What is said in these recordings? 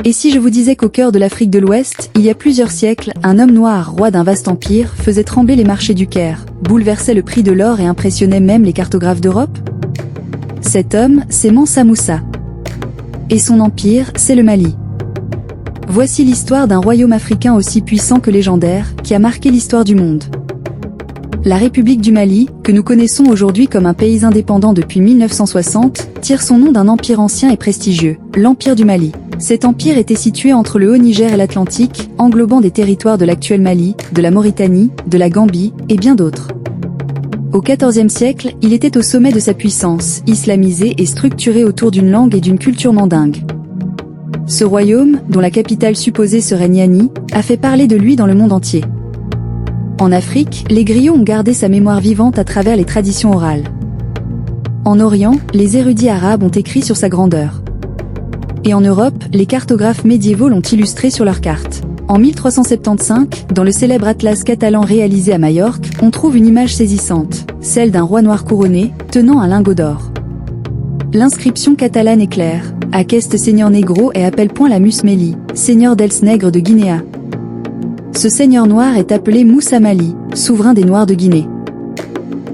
Et si je vous disais qu'au cœur de l'Afrique de l'Ouest, il y a plusieurs siècles, un homme noir, roi d'un vaste empire, faisait trembler les marchés du Caire, bouleversait le prix de l'or et impressionnait même les cartographes d'Europe? Cet homme, c'est Mansa Moussa. Et son empire, c'est le Mali. Voici l'histoire d'un royaume africain aussi puissant que légendaire, qui a marqué l'histoire du monde. La République du Mali, que nous connaissons aujourd'hui comme un pays indépendant depuis 1960, tire son nom d'un empire ancien et prestigieux, l'Empire du Mali. Cet empire était situé entre le Haut-Niger et l'Atlantique, englobant des territoires de l'actuel Mali, de la Mauritanie, de la Gambie, et bien d'autres. Au XIVe siècle, il était au sommet de sa puissance, islamisé et structuré autour d'une langue et d'une culture mandingue. Ce royaume, dont la capitale supposée serait Niani, a fait parler de lui dans le monde entier. En Afrique, les griots ont gardé sa mémoire vivante à travers les traditions orales. En Orient, les érudits arabes ont écrit sur sa grandeur. Et en Europe, les cartographes médiévaux l'ont illustré sur leurs cartes. En 1375, dans le célèbre atlas catalan réalisé à Majorque, on trouve une image saisissante, celle d'un roi noir couronné, tenant un lingot d'or. L'inscription catalane est claire, Aquest seigneur negro et appelle point la mus Meli, seigneur dels nègres de Guinea. Ce seigneur noir est appelé Moussa Mali, souverain des Noirs de Guinée.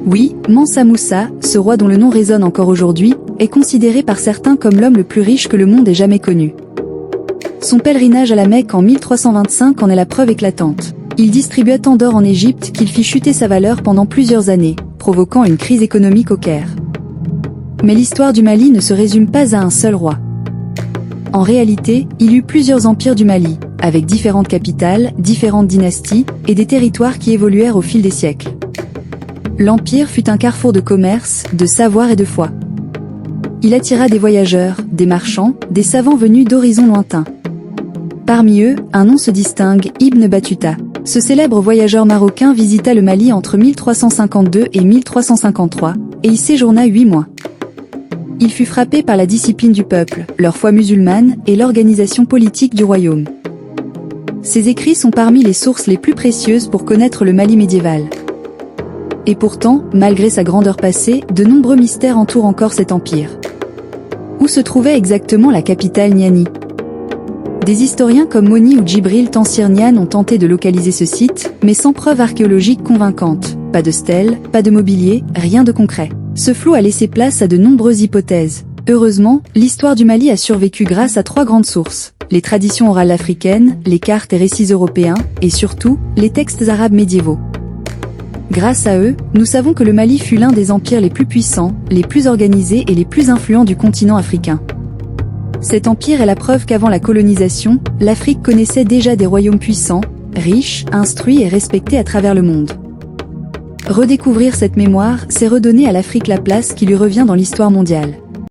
Oui, Mansa Moussa, ce roi dont le nom résonne encore aujourd'hui, est considéré par certains comme l'homme le plus riche que le monde ait jamais connu. Son pèlerinage à la Mecque en 1325 en est la preuve éclatante. Il distribua tant d'or en Égypte qu'il fit chuter sa valeur pendant plusieurs années, provoquant une crise économique au Caire. Mais l'histoire du Mali ne se résume pas à un seul roi. En réalité, il y eut plusieurs empires du Mali, avec différentes capitales, différentes dynasties, et des territoires qui évoluèrent au fil des siècles. L'empire fut un carrefour de commerce, de savoir et de foi. Il attira des voyageurs, des marchands, des savants venus d'horizons lointains. Parmi eux, un nom se distingue, Ibn Battuta. Ce célèbre voyageur marocain visita le Mali entre 1352 et 1353, et y séjourna 8 mois. Il fut frappé par la discipline du peuple, leur foi musulmane et l'organisation politique du royaume. Ses écrits sont parmi les sources les plus précieuses pour connaître le Mali médiéval. Et pourtant, malgré sa grandeur passée, de nombreux mystères entourent encore cet empire. Où se trouvait exactement la capitale Niani? Des historiens comme Moni ou Djibril Tansir Niane ont tenté de localiser ce site, mais sans preuve archéologique convaincante. Pas de stèles, pas de mobilier, rien de concret. Ce flou a laissé place à de nombreuses hypothèses. Heureusement, l'histoire du Mali a survécu grâce à 3 grandes sources. Les traditions orales africaines, les cartes et récits européens, et surtout, les textes arabes médiévaux. Grâce à eux, nous savons que le Mali fut l'un des empires les plus puissants, les plus organisés et les plus influents du continent africain. Cet empire est la preuve qu'avant la colonisation, l'Afrique connaissait déjà des royaumes puissants, riches, instruits et respectés à travers le monde. Redécouvrir cette mémoire, c'est redonner à l'Afrique la place qui lui revient dans l'histoire mondiale.